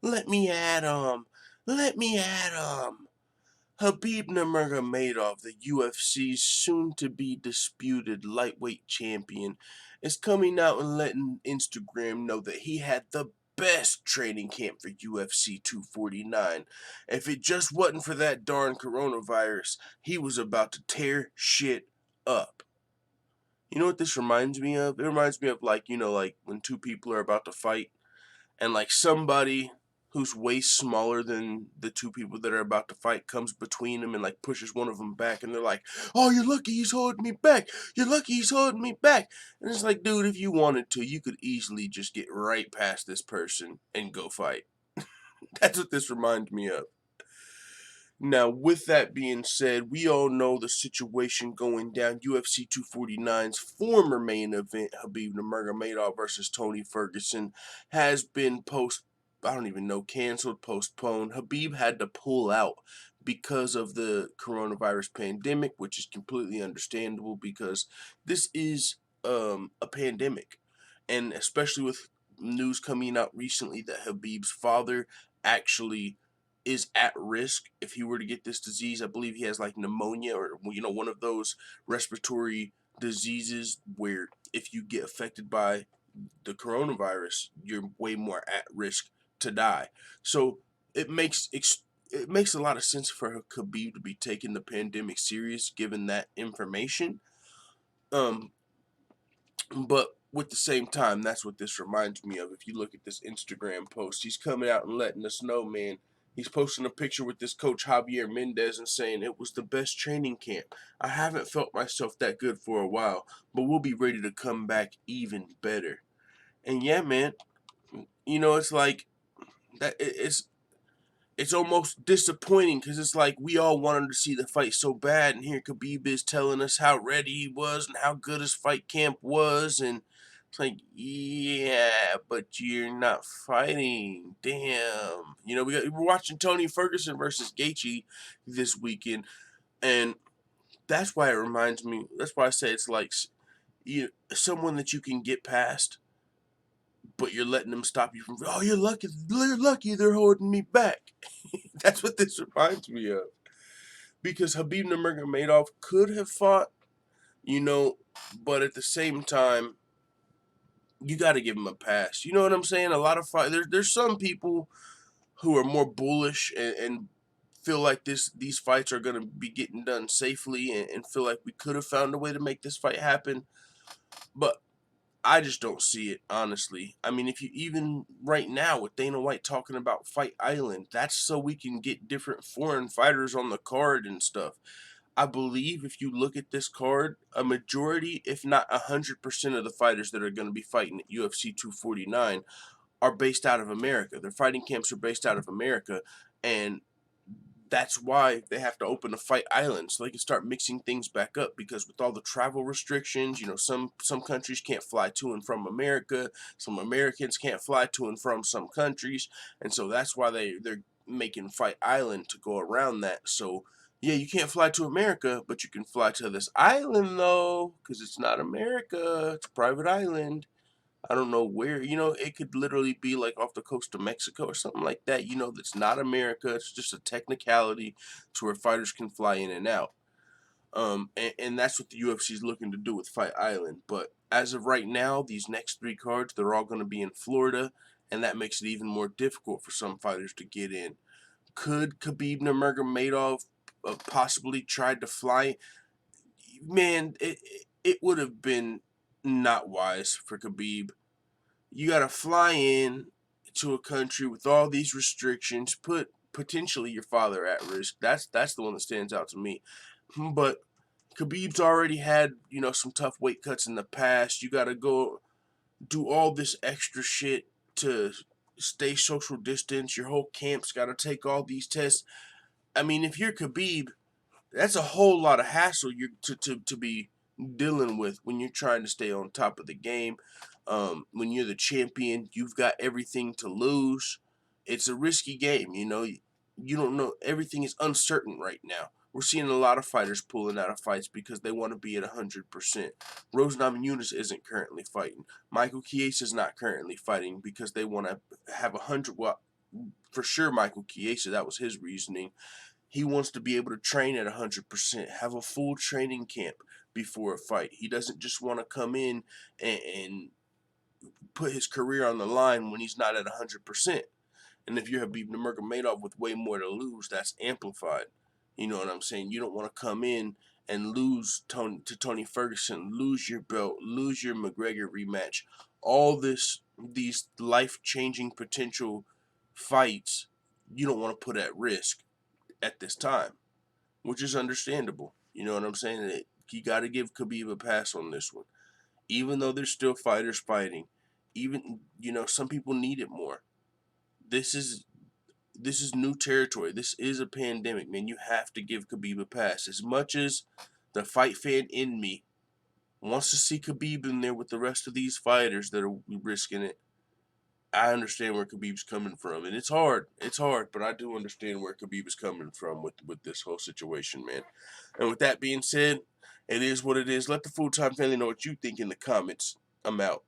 Let me at him. Let me at him. Khabib Nurmagomedov, the UFC's soon-to-be disputed lightweight champion, is coming out and letting Instagram know that he had the best training camp for UFC 249. If it just wasn't for that darn coronavirus, he was about to tear shit up. You know what this reminds me of? It reminds me of like when two people are about to fight and like somebody who's way smaller than the two people that are about to fight comes between them and like pushes one of them back, and they're like, "Oh, you're lucky he's holding me back. You're lucky he's holding me back." And it's like, dude, if you wanted to, you could easily just get right past this person and go fight. That's what this reminds me of. Now, with that being said, we all know the situation going down. UFC 249's former main event, Khabib Nurmagomedov versus Tony Ferguson, has been I don't even know, canceled, postponed. Khabib had to pull out because of the coronavirus pandemic, which is completely understandable because this is a pandemic. And especially with news coming out recently that Khabib's father actually is at risk if he were to get this disease. I believe he has like pneumonia or one of those respiratory diseases where if you get affected by the coronavirus, you're way more at risk to die. So it makes a lot of sense for Khabib to be taking the pandemic serious given that information. Um, but with the same time, that's what this reminds me of. If you look at this Instagram post, he's coming out and letting us know, man. He's posting a picture with this coach Javier Mendez and saying it was the best training camp. I haven't felt myself that good for a while, but we'll be ready to come back even better. And yeah, man, it's like that. It's almost disappointing because it's like we all wanted to see the fight so bad, and here Khabib is telling us how ready he was and how good his fight camp was, and it's like, yeah, but you're not fighting. Damn. We're watching Tony Ferguson versus Gaethje this weekend, and that's why it reminds me. That's why I say it's like someone that you can get past, but you're letting them stop you from. Oh, you're lucky. You're lucky. They're holding me back. That's what this reminds me of. Because Khabib Nurmagomedov could have fought, you know, but at the same time, you got to give him a pass. You know what I'm saying? A lot of there's some people who are more bullish and feel like these fights are going to be getting done safely and feel like we could have found a way to make this fight happen. But I just don't see it, honestly. I mean, if you even right now with Dana White talking about Fight Island, that's so we can get different foreign fighters on the card and stuff. I believe if you look at this card, a majority, if not 100% of the fighters that are going to be fighting at UFC 249 are based out of America. Their fighting camps are based out of America, and that's why they have to open a Fight Island so they can start mixing things back up, because with all the travel restrictions, some countries can't fly to and from America, some Americans can't fly to and from some countries, and so that's why they're making Fight Island to go around that. So yeah, you can't fly to America, but you can fly to this island though, because it's not America, it's a private island. I don't know where, it could literally be like off the coast of Mexico or something like that, that's not America. It's just a technicality to where fighters can fly in and out. And that's what the UFC is looking to do with Fight Island. But as of right now, these next three cards, they're all going to be in Florida, and that makes it even more difficult for some fighters to get in. Could Khabib Nurmagomedov possibly tried to fly? Man, it would have been not wise for Khabib. You got to fly in to a country with all these restrictions, put potentially your father at risk. That's the one that stands out to me. But Khabib's already had, some tough weight cuts in the past. You got to go do all this extra shit to stay social distance. Your whole camp's got to take all these tests. I mean, if you're Khabib, that's a whole lot of hassle to be dealing with when you're trying to stay on top of the game. When you're the champion, you've got everything to lose. It's a risky game, you don't know. Everything is uncertain right now. We're seeing a lot of fighters pulling out of fights because they want to be at 100%. Rose Namajunas isn't currently fighting. Michael Chiesa's not currently fighting because they want to have 100. Well, for sure, Michael Chiesa, that was his reasoning. He wants to be able to train at 100%, have a full training camp before a fight. He doesn't just want to come in and put his career on the line when he's not at 100%. And if you're Khabib Nurmagomedov with way more to lose, that's amplified. You know what I'm saying? You don't want to come in and lose to Tony Ferguson, lose your belt, lose your McGregor rematch. All these life-changing potential fights, you don't want to put at risk at this time, which is understandable. You know what I'm saying? You got to give Khabib a pass on this one. Even though there's still fighters fighting, even, some people need it more. This is new territory. This is a pandemic, man. You have to give Khabib a pass. As much as the fight fan in me wants to see Khabib in there with the rest of these fighters that are risking it, I understand where Khabib's coming from. And it's hard. It's hard, but I do understand where Khabib is coming from with this whole situation, man. And with that being said, it is what it is. Let the full-time family know what you think in the comments. I'm out.